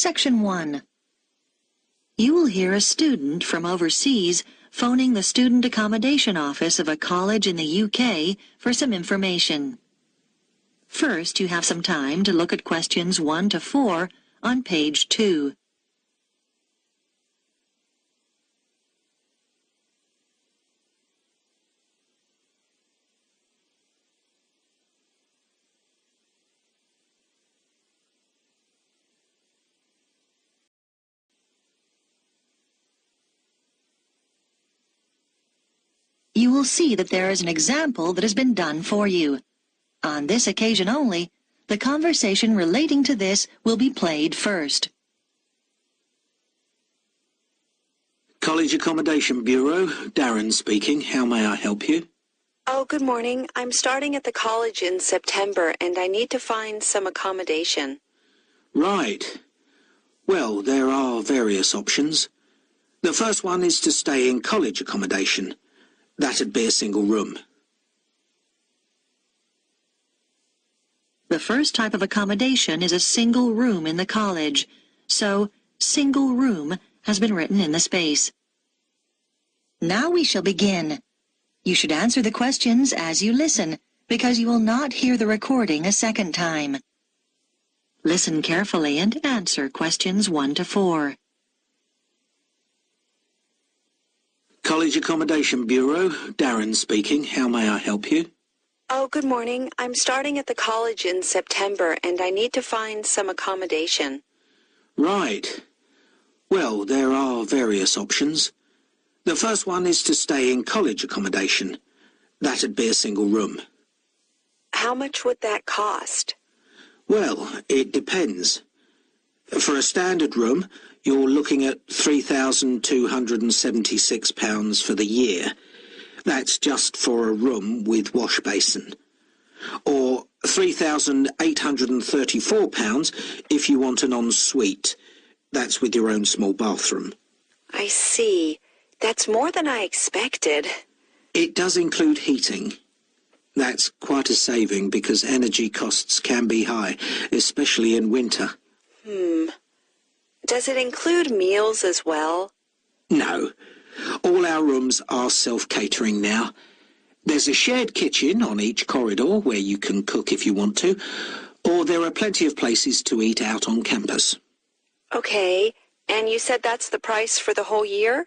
Section 1. You will hear a student from overseas phoning the Student Accommodation Office of a college in the UK for some information. First, you have some time to look at questions 1 to 4 on page 2. You will see that there is an example that has been done for you. On this occasion only, the conversation relating to this will be played first. College Accommodation Bureau, Darren speaking. How may I help you? Oh, good morning. I'm starting at the college in September, and I need to find some accommodation. Right. Well, there are various options. The first one is to stay in college accommodation. That'd be a single room. The first type of accommodation is a single room in the college, so single room has been written in the space. Now we shall begin. You should answer the questions as you listen, because you will not hear the recording a second time. Listen carefully and answer questions 1 to 4. College Accommodation Bureau, Darren speaking. How may I help you? Oh, good morning. I'm starting at the college in September, and I need to find some accommodation. Right. Well, there are various options. The first one is to stay in college accommodation. That'd be a single room. How much would that cost? Well, it depends. For a standard room, you're looking at £3,276 for the year. That's just for a room with wash basin. Or £3,834 if you want an ensuite. That's with your own small bathroom. I see. That's more than I expected. It does include heating. That's quite a saving because energy costs can be high, especially in winter. Does it include meals as well? No. All our rooms are self-catering now. There's a shared kitchen on each corridor where you can cook if you want to, or there are plenty of places to eat out on campus. Okay, and you said that's the price for the whole year?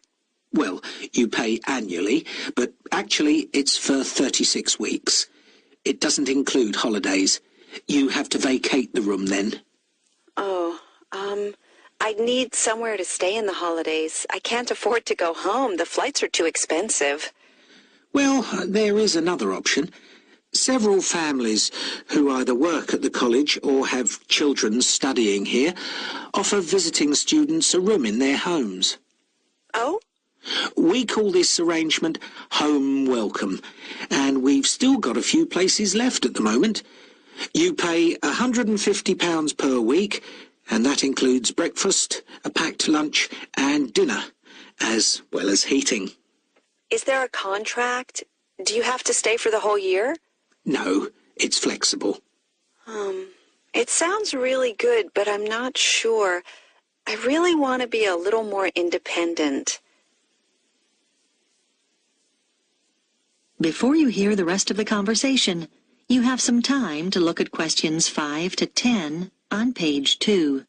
Well, you pay annually, but actually it's for 36 weeks. It doesn't include holidays. You have to vacate the room then. Oh, I'd need somewhere to stay in the holidays. I can't afford to go home. The flights are too expensive. Well, there is another option. Several families who either work at the college or have children studying here offer visiting students a room in their homes. Oh? We call this arrangement Home Welcome, and we've still got a few places left at the moment. You pay £150 per week, and that includes breakfast, a packed lunch, and dinner, as well as heating. Is there a contract? Do you have to stay for the whole year? No, it's flexible. It sounds really good, but I'm not sure. I really want to be a little more independent. Before you hear the rest of the conversation, you have some time to look at questions 5 to 10 on page 2.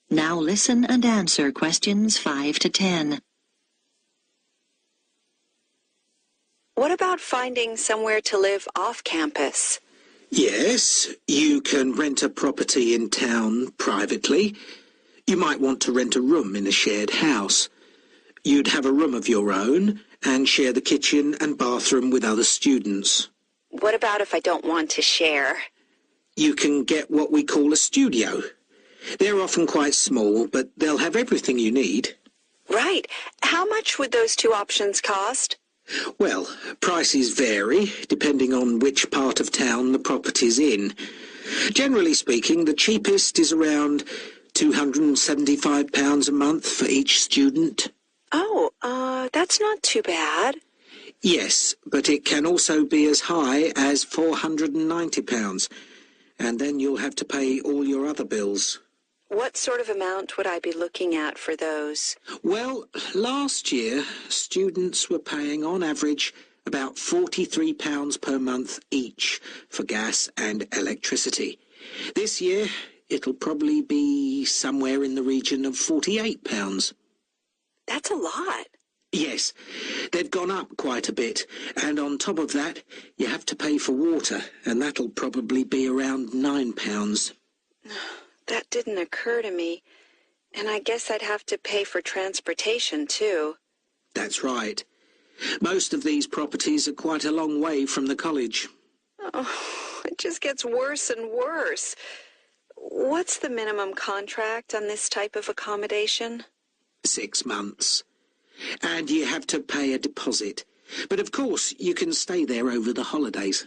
Now listen and answer questions 5 to 10. What about finding somewhere to live off campus? Yes, you can rent a property in town privately. You might want to rent a room in a shared house. You'd have a room of your own and share the kitchen and bathroom with other students. What about if I don't want to share? You can get what we call a studio. They're often quite small, but they'll have everything you need. Right. How much would those two options cost? Well, prices vary depending on which part of town the property's in. Generally speaking, the cheapest is around £275 a month for each student. Oh, that's not too bad. Yes, but it can also be as high as £490, and then you'll have to pay all your other bills. What sort of amount would I be looking at for those? Well, last year, students were paying on average about £43 per month each for gas and electricity. This year, it'll probably be somewhere in the region of £48. That's a lot. Yes, they've gone up quite a bit, and on top of that, you have to pay for water, and that'll probably be around £9. That didn't occur to me. And I guess I'd have to pay for transportation, too. That's right. Most of these properties are quite a long way from the college. Oh, it just gets worse and worse. What's the minimum contract on this type of accommodation? 6 months. And you have to pay a deposit. But of course, you can stay there over the holidays.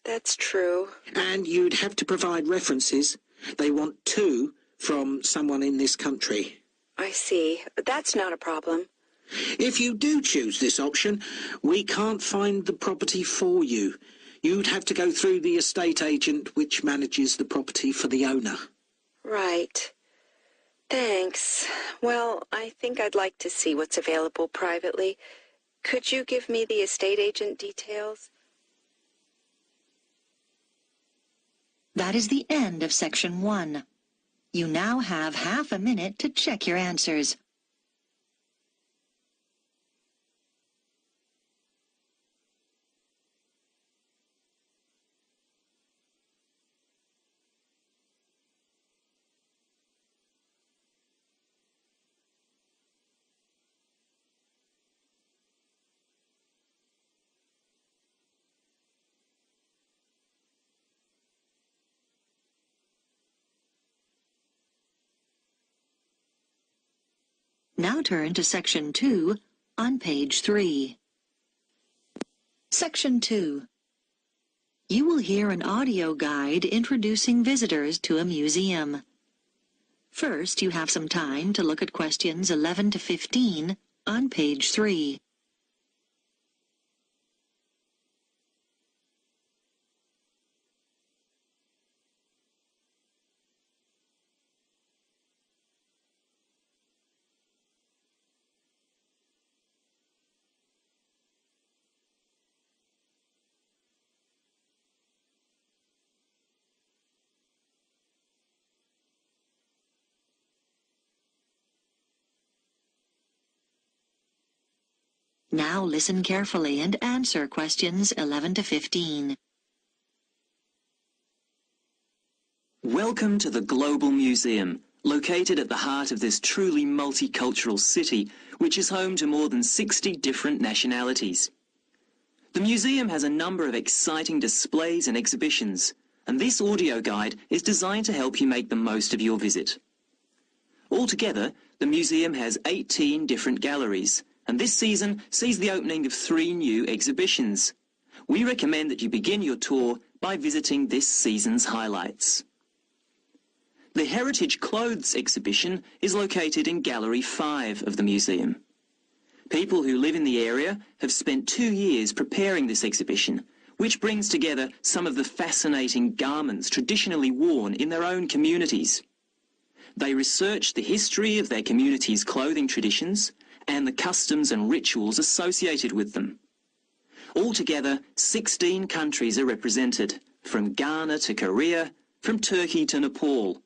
That's true. And you'd have to provide references. They want 2 from someone in this country. I see. That's not a problem. If you do choose this option, we can't find the property for you. You'd have to go through the estate agent which manages the property for the owner. Right. Thanks. Well, I think I'd like to see what's available privately. Could you give me the estate agent details? That is the end of section 1. You now have half a minute to check your answers. Now turn to section 2 on page 3. Section 2. You will hear an audio guide introducing visitors to a museum. First, you have some time to look at questions 11 to 15 on page 3. Now listen carefully and answer questions 11 to 15. Welcome to the Global Museum, located at the heart of this truly multicultural city, which is home to more than 60 different nationalities. The museum has a number of exciting displays and exhibitions, and this audio guide is designed to help you make the most of your visit. Altogether, the museum has 18 different galleries, and this season sees the opening of 3 new exhibitions. We recommend that you begin your tour by visiting this season's highlights. The Heritage Clothes exhibition is located in Gallery 5 of the museum. People who live in the area have spent 2 years preparing this exhibition, which brings together some of the fascinating garments traditionally worn in their own communities. They research the history of their community's clothing traditions and the customs and rituals associated with them. Altogether, 16 countries are represented, from Ghana to Korea, from Turkey to Nepal.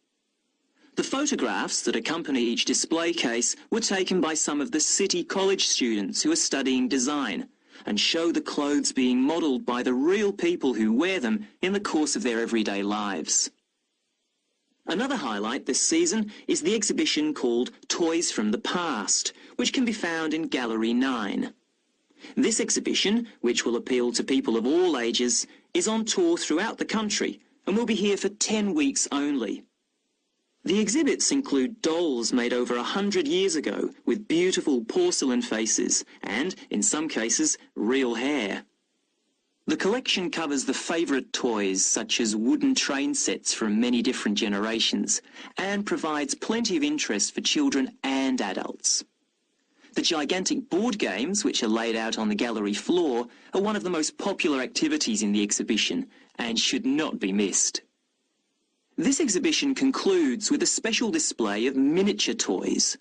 The photographs that accompany each display case were taken by some of the City College students who are studying design and show the clothes being modelled by the real people who wear them in the course of their everyday lives. Another highlight this season is the exhibition called Toys from the Past, which can be found in Gallery 9. This exhibition, which will appeal to people of all ages, is on tour throughout the country and will be here for 10 weeks only. The exhibits include dolls made over 100 years ago with beautiful porcelain faces and, in some cases, real hair. The collection covers the favourite toys such as wooden train sets from many different generations and provides plenty of interest for children and adults. The gigantic board games, which are laid out on the gallery floor, are one of the most popular activities in the exhibition and should not be missed. This exhibition concludes with a special display of miniature toys.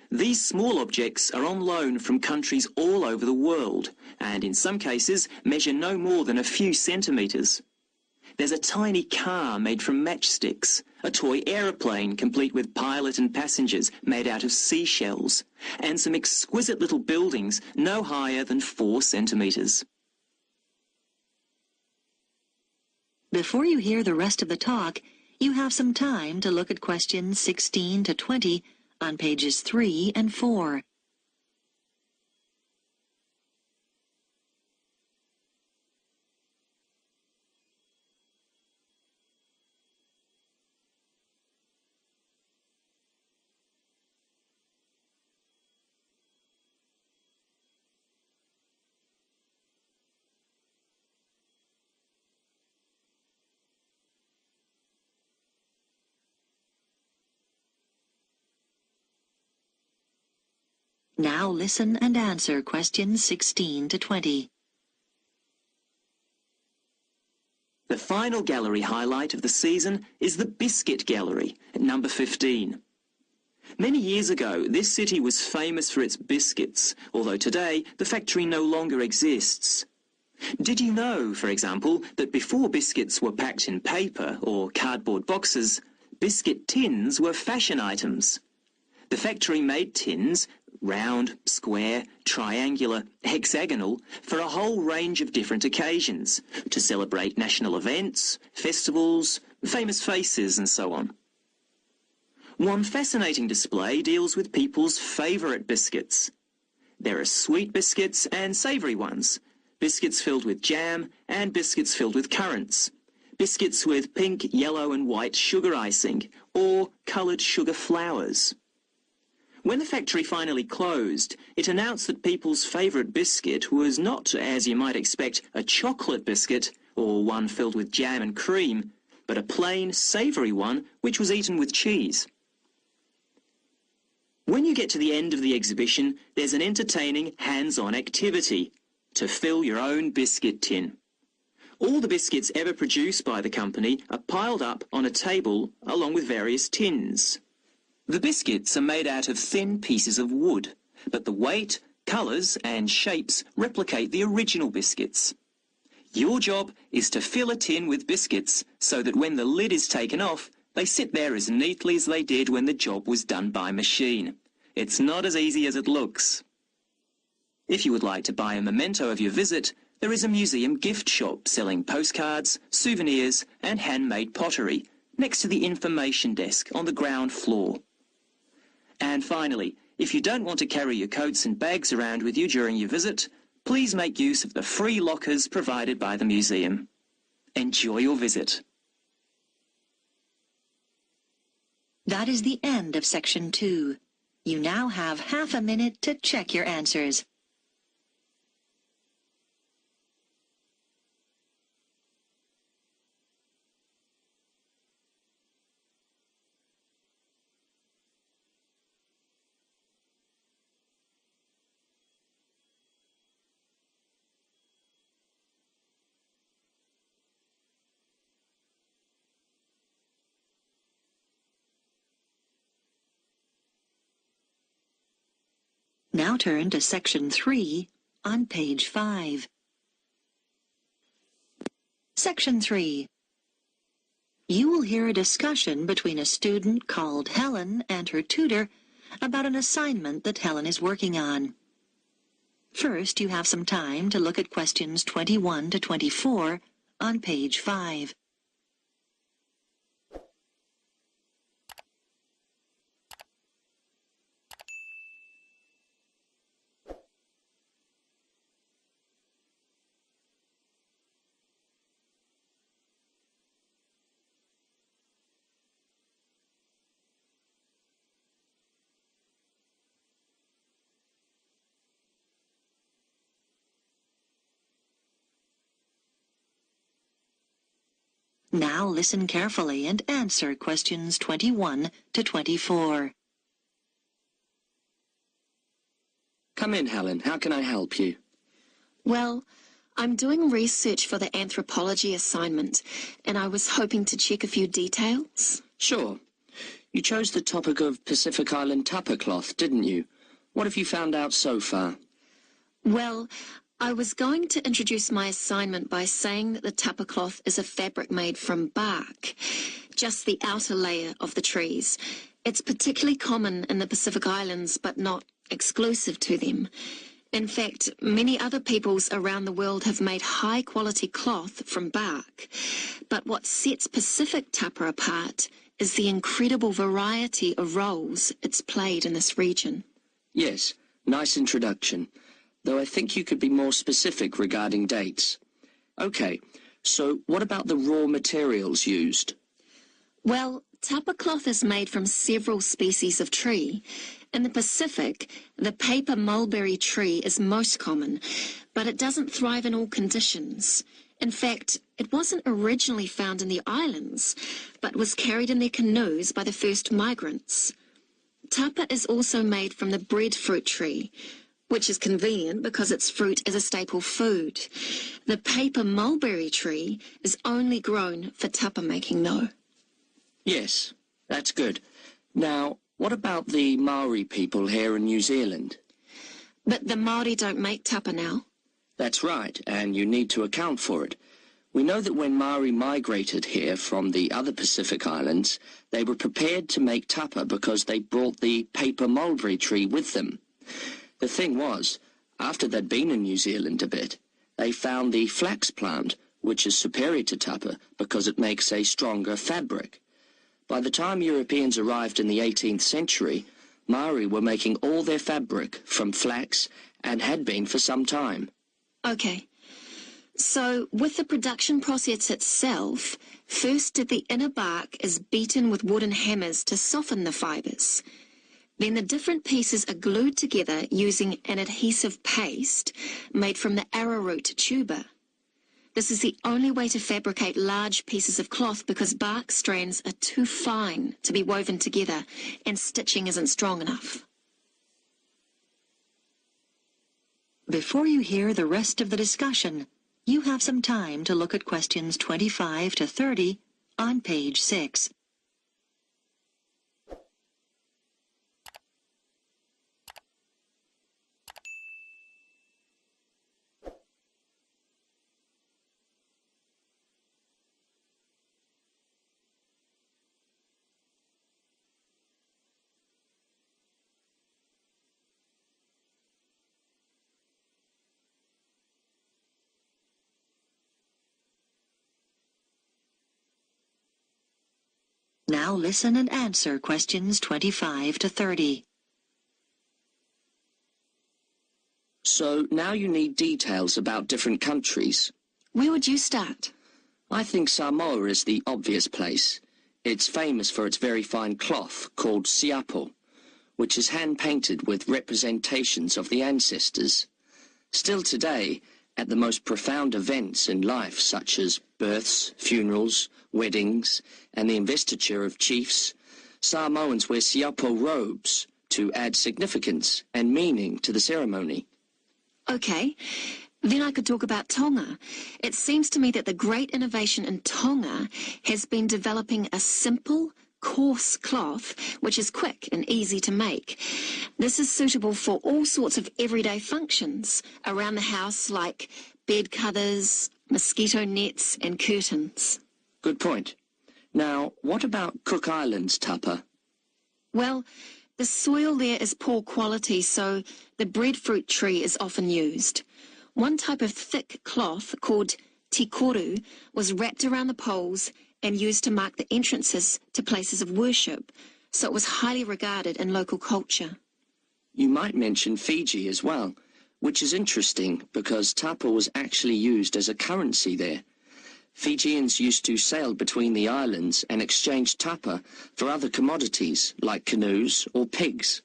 These small objects are on loan from countries all over the world and in some cases measure no more than a few centimetres. There's a tiny car made from matchsticks, a toy aeroplane complete with pilot and passengers made out of seashells, and some exquisite little buildings no higher than 4 centimetres. Before you hear the rest of the talk, you have some time to look at questions 16 to 20 on pages 3 and 4. Now listen and answer questions 16 to 20. The final gallery highlight of the season is the Biscuit Gallery at number 15. Many years ago, this city was famous for its biscuits, although today the factory no longer exists. Did you know, for example, that before biscuits were packed in paper or cardboard boxes, biscuit tins were fashion items? The factory made tins, round, square, triangular, hexagonal, for a whole range of different occasions, to celebrate national events, festivals, famous faces and so on. One fascinating display deals with people's favourite biscuits. There are sweet biscuits and savoury ones, biscuits filled with jam and biscuits filled with currants, biscuits with pink, yellow and white sugar icing, or coloured sugar flowers. When the factory finally closed, it announced that people's favourite biscuit was not, as you might expect, a chocolate biscuit or one filled with jam and cream, but a plain, savoury one which was eaten with cheese. When you get to the end of the exhibition, there's an entertaining hands-on activity to fill your own biscuit tin. All the biscuits ever produced by the company are piled up on a table along with various tins. The biscuits are made out of thin pieces of wood, but the weight, colours and shapes replicate the original biscuits. Your job is to fill a tin with biscuits so that when the lid is taken off, they sit there as neatly as they did when the job was done by machine. It's not as easy as it looks. If you would like to buy a memento of your visit, there is a museum gift shop selling postcards, souvenirs and handmade pottery next to the information desk on the ground floor. And finally, if you don't want to carry your coats and bags around with you during your visit, please make use of the free lockers provided by the museum. Enjoy your visit. That is the end of section 2. You now have half a minute to check your answers. Now turn to section 3 on page 5. Section 3. You will hear a discussion between a student called Helen and her tutor about an assignment that Helen is working on. First, you have some time to look at questions 21 to 24 on page 5. Now listen carefully and answer questions 21 to 24. Come in, Helen. How can I help you? Well, I'm doing research for the anthropology assignment, and I was hoping to check a few details. Sure. You chose the topic of Pacific Island Tapa cloth, didn't you? What have you found out so far? Well, I was going to introduce my assignment by saying that the Tapa cloth is a fabric made from bark, just the outer layer of the trees. It's particularly common in the Pacific Islands, but not exclusive to them. In fact, many other peoples around the world have made high-quality cloth from bark. But what sets Pacific Tapa apart is the incredible variety of roles it's played in this region. Yes, nice introduction. Though I think you could be more specific regarding dates. Okay, so what about the raw materials used? Well, Tapa cloth is made from several species of tree. In the Pacific, the paper mulberry tree is most common, but it doesn't thrive in all conditions. In fact, it wasn't originally found in the islands, but was carried in their canoes by the first migrants. Tapa is also made from the breadfruit tree, which is convenient because its fruit is a staple food. The paper mulberry tree is only grown for tapa making, though. Yes, that's good. Now, what about the Maori people here in New Zealand? But the Māori don't make tapa now. That's right, and you need to account for it. We know that when Maori migrated here from the other Pacific Islands, they were prepared to make tapa because they brought the paper mulberry tree with them. The thing was, after they'd been in New Zealand a bit, they found the flax plant, which is superior to tapa because it makes a stronger fabric. By the time Europeans arrived in the 18th century, Maori were making all their fabric from flax and had been for some time. Okay. So, with the production process itself, first the inner bark is beaten with wooden hammers to soften the fibres. Then the different pieces are glued together using an adhesive paste made from the arrowroot tuber. This is the only way to fabricate large pieces of cloth because bark strands are too fine to be woven together and stitching isn't strong enough. Before you hear the rest of the discussion, you have some time to look at questions 25 to 30 on page 6. Now listen and answer questions 25 to 30. So now you need details about different countries. Where would you start? I think Samoa is the obvious place. It's famous for its very fine cloth called siapo, which is hand-painted with representations of the ancestors. Still today, at the most profound events in life, such as births, funerals, weddings, and the investiture of chiefs, Samoans wear siapo robes to add significance and meaning to the ceremony. Okay, then I could talk about Tonga. It seems to me that the great innovation in Tonga has been developing a simple, coarse cloth which is quick and easy to make. This is suitable for all sorts of everyday functions around the house like bed covers, mosquito nets and curtains. Good point. Now, what about Cook Islands tapa? Well, the soil there is poor quality, so the breadfruit tree is often used. One type of thick cloth called tikoru was wrapped around the poles and used to mark the entrances to places of worship, so it was highly regarded in local culture. You might mention Fiji as well, which is interesting because tapa was actually used as a currency there. Fijians used to sail between the islands and exchange tapa for other commodities like canoes or pigs.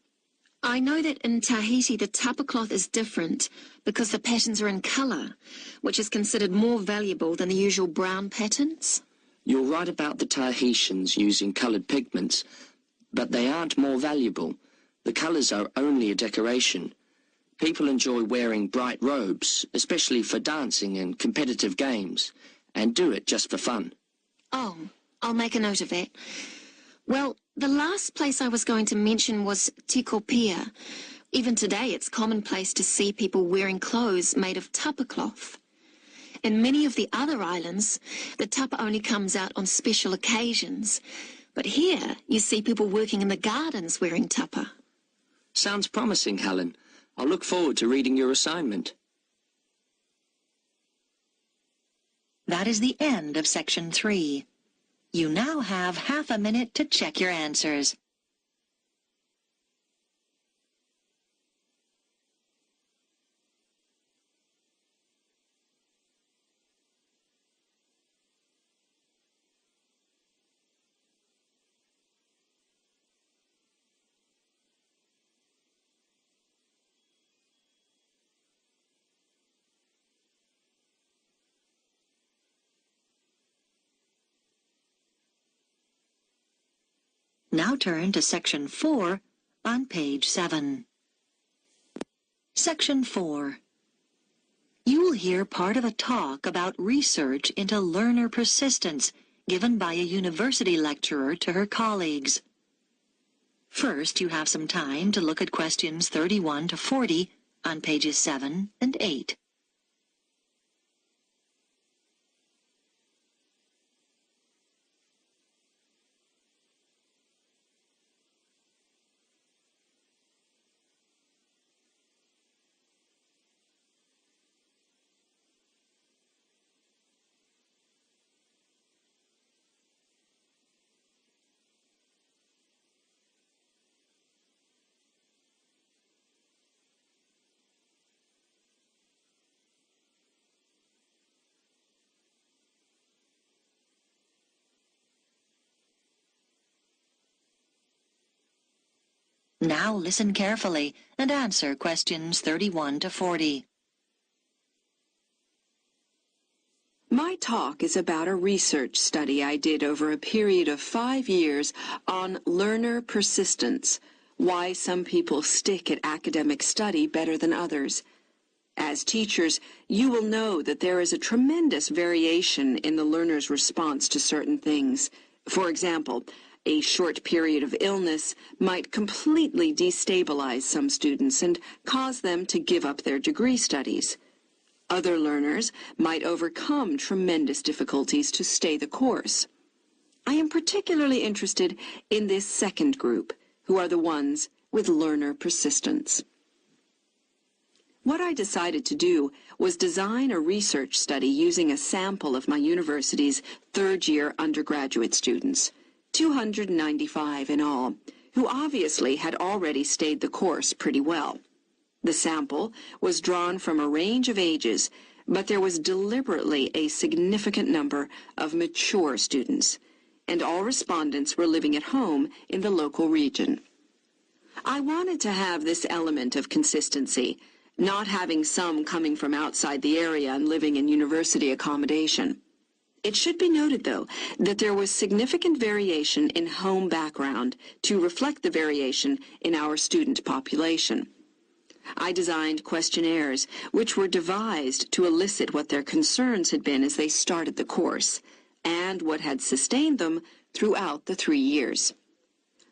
I know that in Tahiti the tapa cloth is different because the patterns are in colour, which is considered more valuable than the usual brown patterns. You're right about the Tahitians using coloured pigments, but they aren't more valuable. The colours are only a decoration. People enjoy wearing bright robes, especially for dancing and competitive games, and do it just for fun. Oh, I'll make a note of that. Well, the last place I was going to mention was Tikopia. Even today, it's commonplace to see people wearing clothes made of tapa cloth. In many of the other islands, the tapa only comes out on special occasions. But here, you see people working in the gardens wearing tapa. Sounds promising, Helen. I'll look forward to reading your assignment. That is the end of Section 3. You now have half a minute to check your answers. Now turn to Section 4 on page 7. Section 4. You will hear part of a talk about research into learner persistence given by a university lecturer to her colleagues. First, you have some time to look at questions 31 to 40 on pages 7 and 8. Now listen carefully and answer questions 31 to 40. My talk is about a research study I did over a period of 5 years on learner persistence, why some people stick at academic study better than others. As teachers, you will know that there is a tremendous variation in the learner's response to certain things. For example, a short period of illness might completely destabilize some students and cause them to give up their degree studies. Other learners might overcome tremendous difficulties to stay the course. I am particularly interested in this second group, who are the ones with learner persistence. What I decided to do was design a research study using a sample of my university's third-year undergraduate students, 295 in all, who obviously had already stayed the course pretty well. The sample was drawn from a range of ages, but there was deliberately a significant number of mature students, and all respondents were living at home in the local region. I wanted to have this element of consistency, not having some coming from outside the area and living in university accommodation. It should be noted, though, that there was significant variation in home background to reflect the variation in our student population. I designed questionnaires which were devised to elicit what their concerns had been as they started the course, and what had sustained them throughout the 3 years.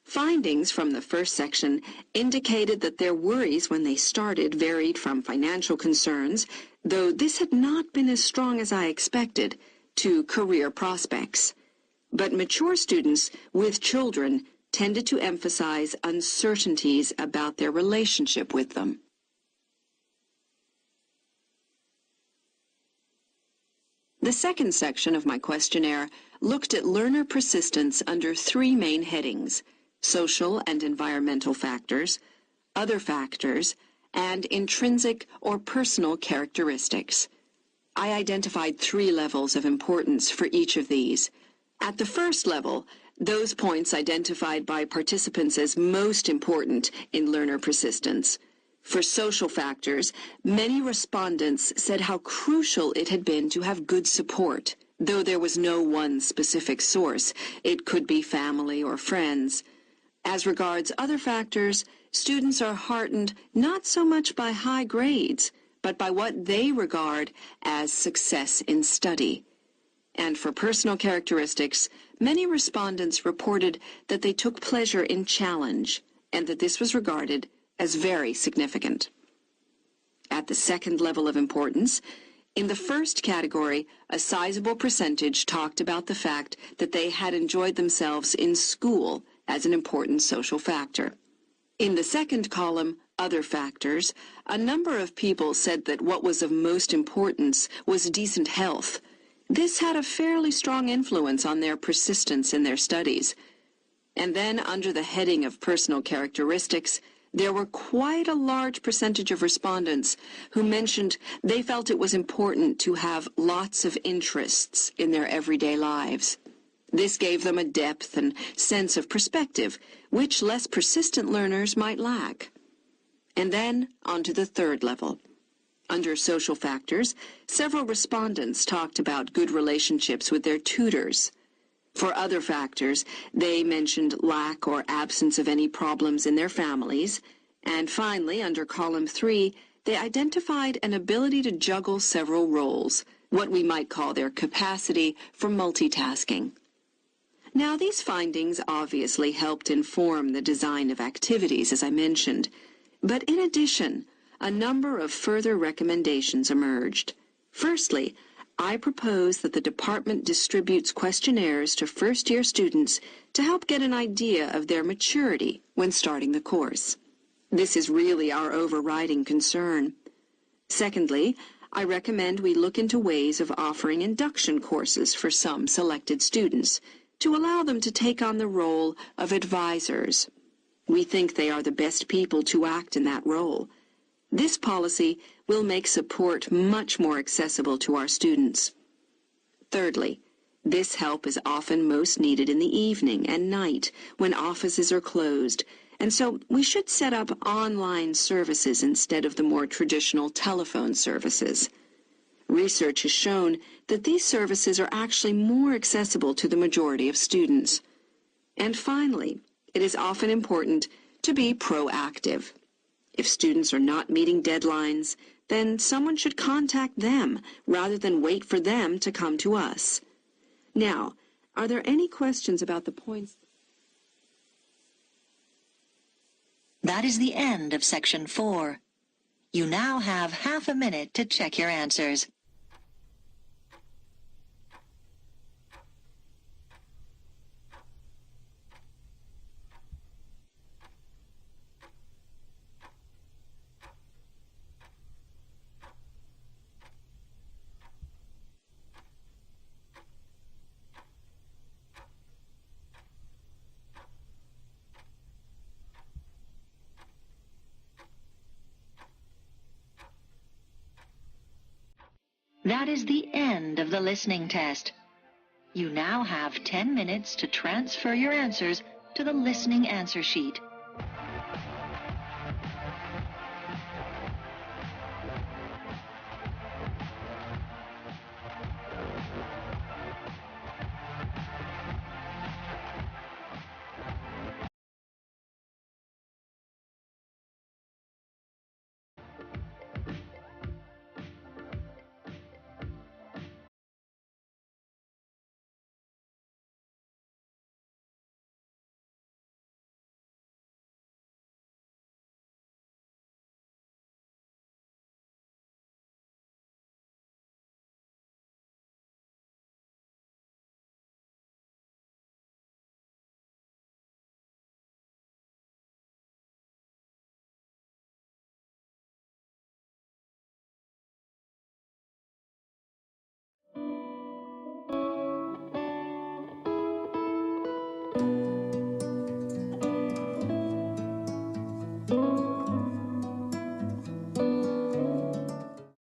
Findings from the first section indicated that their worries when they started varied from financial concerns, though this had not been as strong as I expected, to career prospects. But mature students with children tended to emphasize uncertainties about their relationship with them. The second section of my questionnaire looked at learner persistence under 3 main headings: social and environmental factors, other factors, and intrinsic or personal characteristics. I identified 3 levels of importance for each of these. At the first level, those points identified by participants as most important in learner persistence. For social factors, many respondents said how crucial it had been to have good support, though there was no one specific source. It could be family or friends. As regards other factors, students are heartened not so much by high grades, but by what they regard as success in study. And for personal characteristics, many respondents reported that they took pleasure in challenge and that this was regarded as very significant. At the second level of importance, in the first category, a sizable percentage talked about the fact that they had enjoyed themselves in school as an important social factor. In the second column, other factors, a number of people said that what was of most importance was decent health. This had a fairly strong influence on their persistence in their studies. And then, under the heading of personal characteristics, there were quite a large percentage of respondents who mentioned they felt it was important to have lots of interests in their everyday lives. This gave them a depth and sense of perspective, which less persistent learners might lack. And then, on to the third level. Under social factors, several respondents talked about good relationships with their tutors. For other factors, they mentioned lack or absence of any problems in their families. And finally, under column 3, they identified an ability to juggle several roles, what we might call their capacity for multitasking. Now, these findings obviously helped inform the design of activities, as I mentioned. But in addition, a number of further recommendations emerged. Firstly, I propose that the department distributes questionnaires to first-year students to help get an idea of their maturity when starting the course. This is really our overriding concern. Secondly, I recommend we look into ways of offering induction courses for some selected students to allow them to take on the role of advisors. We think they are the best people to act in that role. This policy will make support much more accessible to our students. Thirdly, this help is often most needed in the evening and night when offices are closed, and so we should set up online services instead of the more traditional telephone services. Research has shown that these services are actually more accessible to the majority of students. And finally, it is often important to be proactive. If students are not meeting deadlines, then someone should contact them rather than wait for them to come to us. Now, are there any questions about the points? That is the end of section 4. You now have half a minute to check your answers. That is the end of the listening test. You now have 10 minutes to transfer your answers to the listening answer sheet.